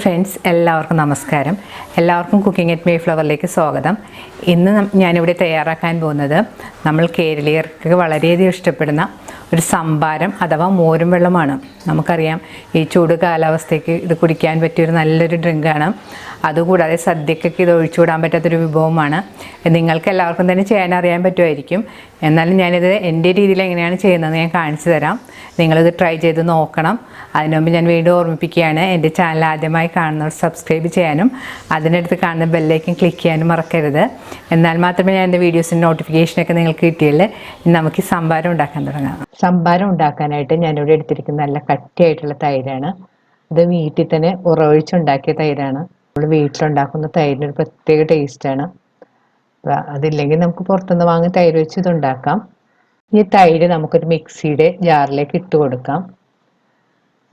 Friends, എല്ലാവർക്കും നമസ്കാരം. എല്ലാവർക്കും കുക്കിംഗ് അറ്റ് മേഫ്ലവറിലേക്ക് സ്വാഗതം. ഇന്ന് ഞാനിവിടെ തയ്യാറാക്കാൻ പോകുന്നത് നമ്മൾ കേരളീയർക്ക് വളരെയധികം ഇഷ്ടപ്പെടുന്ന ഒരു സംഭാരം അഥവാ മോരും വെള്ളമാണ്. നമുക്കറിയാം, ഈ ചൂട് കാലാവസ്ഥയ്ക്ക് ഇത് കുടിക്കാൻ പറ്റിയൊരു നല്ലൊരു ഡ്രിങ്കാണ്. അതുകൂടാതെ സദ്യക്കൊക്കെ ഇത് ഒഴിച്ചുകൂടാൻ പറ്റാത്തൊരു വിഭവമാണ്. നിങ്ങൾക്ക് എല്ലാവർക്കും തന്നെ ചെയ്യാൻ അറിയാൻ പറ്റുമായിരിക്കും. എന്നാലും ഞാനിത് എൻ്റെ രീതിയിൽ എങ്ങനെയാണ് ചെയ്യുന്നതെന്ന് ഞാൻ കാണിച്ചു തരാം. നിങ്ങളിത് ട്രൈ ചെയ്ത് നോക്കണം. അതിനു മുമ്പ് ഞാൻ വീണ്ടും ഓർമ്മിപ്പിക്കുകയാണ്, എൻ്റെ ചാനൽ ആദ്യമായി കാണുന്നവർ സബ്സ്ക്രൈബ് ചെയ്യാനും അതിനടുത്ത് കാണുന്ന ബെല്ലൈക്കൻ ക്ലിക്ക് ചെയ്യാനും മറക്കരുത്. എന്നാൽ മാത്രമേ ഞാൻ എൻ്റെ വീഡിയോസിൻ്റെ നോട്ടിഫിക്കേഷനൊക്കെ നിങ്ങൾക്ക് കിട്ടിയുള്ളൂ. നമുക്ക് ഈ സംഭാരം ഉണ്ടാക്കാൻ തുടങ്ങാം. സംഭാരം ഉണ്ടാക്കാനായിട്ട് ഞാനിവിടെ എടുത്തിരിക്കുന്ന നല്ല കട്ടിയായിട്ടുള്ള തൈരാണ്. ഇത് വീട്ടിൽ തന്നെ ഉറവൊഴിച്ചുണ്ടാക്കിയ തൈരാണ്. നമ്മൾ വീട്ടിലുണ്ടാക്കുന്ന തൈരിന് ഒരു പ്രത്യേക ടേസ്റ്റാണ്. അതില്ലെങ്കിൽ നമുക്ക് പുറത്തുനിന്ന് വാങ്ങി തൈര് വെച്ച് ഇതുണ്ടാക്കാം. ഈ തൈര് നമുക്കൊരു മിക്സിയുടെ ജാറിലേക്ക് ഇട്ട് കൊടുക്കാം.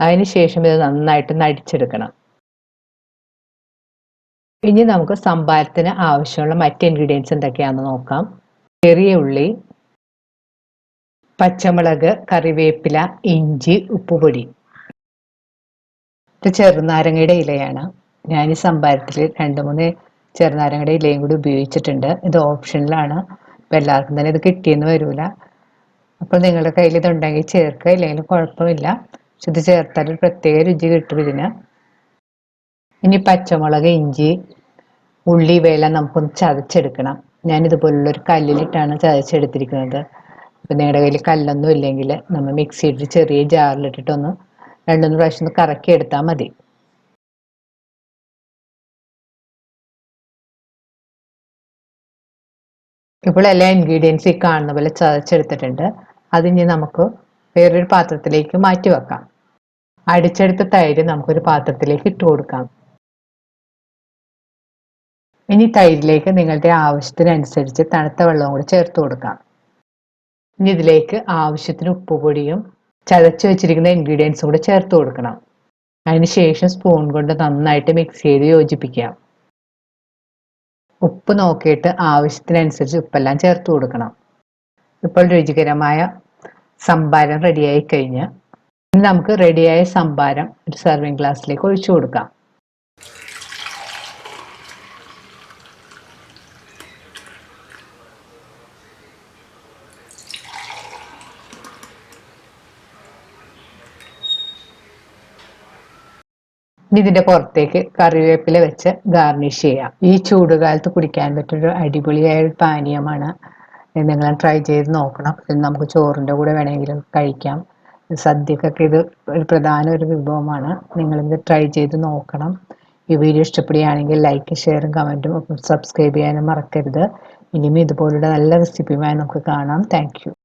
അതിനുശേഷം ഇത് നന്നായിട്ട് നടിച്ചെടുക്കണം. ഇനി നമുക്ക് സംഭാരത്തിന് ആവശ്യമുള്ള മറ്റ് ഇൻഗ്രീഡിയൻസ് എന്തൊക്കെയാണെന്ന് നോക്കാം. ചെറിയ ഉള്ളി, പച്ചമുളക്, കറിവേപ്പില, ഇഞ്ചി, ഉപ്പുപൊടി. ഇത് ചെറുനാരങ്ങയുടെ ഇലയാണ്. ഞാൻ ഈ സംഭാരത്തിൽ 2-3 ചെറുനാരങ്ങയുടെ ഇലയും കൂടി ഉപയോഗിച്ചിട്ടുണ്ട്. ഇത് ഓപ്ഷനിലാണ്. ഇപ്പം എല്ലാവർക്കും തന്നെ ഇത് കിട്ടിയെന്ന് വരില്ല. അപ്പോൾ നിങ്ങളുടെ കയ്യിൽ ഇതുണ്ടെങ്കിൽ ചേർക്കുക, ഇല്ലെങ്കിലും കുഴപ്പമില്ല. പക്ഷെ ഇത് ചേർത്താൽ ഒരു പ്രത്യേക രുചി കിട്ടും ഇതിന്. ഇനി പച്ചമുളക്, ഇഞ്ചി, ഉള്ളി ഇവയെല്ലാം നമുക്കൊന്ന് ചതച്ചെടുക്കണം. ഞാനിതുപോലുള്ളൊരു കല്ലിലിട്ടാണ് ചതച്ചെടുത്തിരിക്കുന്നത്. ഇപ്പം നിങ്ങളുടെ കയ്യിൽ കല്ലൊന്നും ഇല്ലെങ്കിൽ നമ്മൾ മിക്സിയിട്ട് ചെറിയ ജാറിലിട്ടിട്ടൊന്ന് 2-3 പ്രാവശ്യം ഒന്ന് കറക്കി എടുത്താൽ മതി. ഇപ്പോൾ എല്ലാ ഇൻഗ്രീഡിയൻസ് ഈ കാണുന്ന പോലെ ചതച്ചെടുത്തിട്ടുണ്ട്. അതിനി നമുക്ക് വേറൊരു പാത്രത്തിലേക്ക് മാറ്റി വെക്കാം. അടിച്ചെടുത്ത തൈര് നമുക്കൊരു പാത്രത്തിലേക്ക് ഇട്ട് കൊടുക്കാം. ഇനി തൈരിലേക്ക് നിങ്ങളുടെ ആവശ്യത്തിനനുസരിച്ച് തണുത്ത വെള്ളവും കൂടി ചേർത്ത് കൊടുക്കാം. ഇനി ഇതിലേക്ക് ആവശ്യത്തിന് ഉപ്പുപൊടിയും ചതച്ച് വെച്ചിരിക്കുന്ന ഇൻഗ്രീഡിയൻസും കൂടി ചേർത്ത് കൊടുക്കണം. അതിനുശേഷം സ്പൂൺ കൊണ്ട് നന്നായിട്ട് മിക്സ് ചെയ്ത് യോജിപ്പിക്കാം. ഉപ്പ് നോക്കിയിട്ട് ആവശ്യത്തിനനുസരിച്ച് ഉപ്പെല്ലാം ചേർത്ത് കൊടുക്കണം. ഇപ്പോൾ രുചികരമായ സംഭാരം റെഡിയായി കഴിഞ്ഞ് ഇനി നമുക്ക് റെഡിയായ സംഭാരം ഒരു സെർവിങ് ഗ്ലാസ്സിലേക്ക് ഒഴിച്ചു കൊടുക്കാം. ഇനി ഇതിന്റെ പുറത്തേക്ക് കറിവേപ്പില വെച്ച് ഗാർണിഷ് ചെയ്യാം. ഈ ചൂടുകാലത്ത് കുടിക്കാൻ പറ്റുന്നൊരു അടിപൊളിയായ ഒരു പാനീയമാണ്. നിങ്ങൾ ട്രൈ ചെയ്ത് നോക്കണം. ഇത് നമുക്ക് ചോറിൻ്റെ കൂടെ വേണമെങ്കിലും കഴിക്കാം. സദ്യക്കൊക്കെ ഇത് ഒരു പ്രധാന ഒരു വിഭവമാണ്. നിങ്ങളിത് ട്രൈ ചെയ്ത് നോക്കണം. ഈ വീഡിയോ ഇഷ്ടപ്പെടുകയാണെങ്കിൽ ലൈക്ക്, ഷെയറും കമൻറ്റും സബ്സ്ക്രൈബ് ചെയ്യാനും മറക്കരുത്. ഇനിയും ഇതുപോലുള്ള നല്ല റെസിപ്പിയുമായി നമുക്ക് കാണാം. Thank you.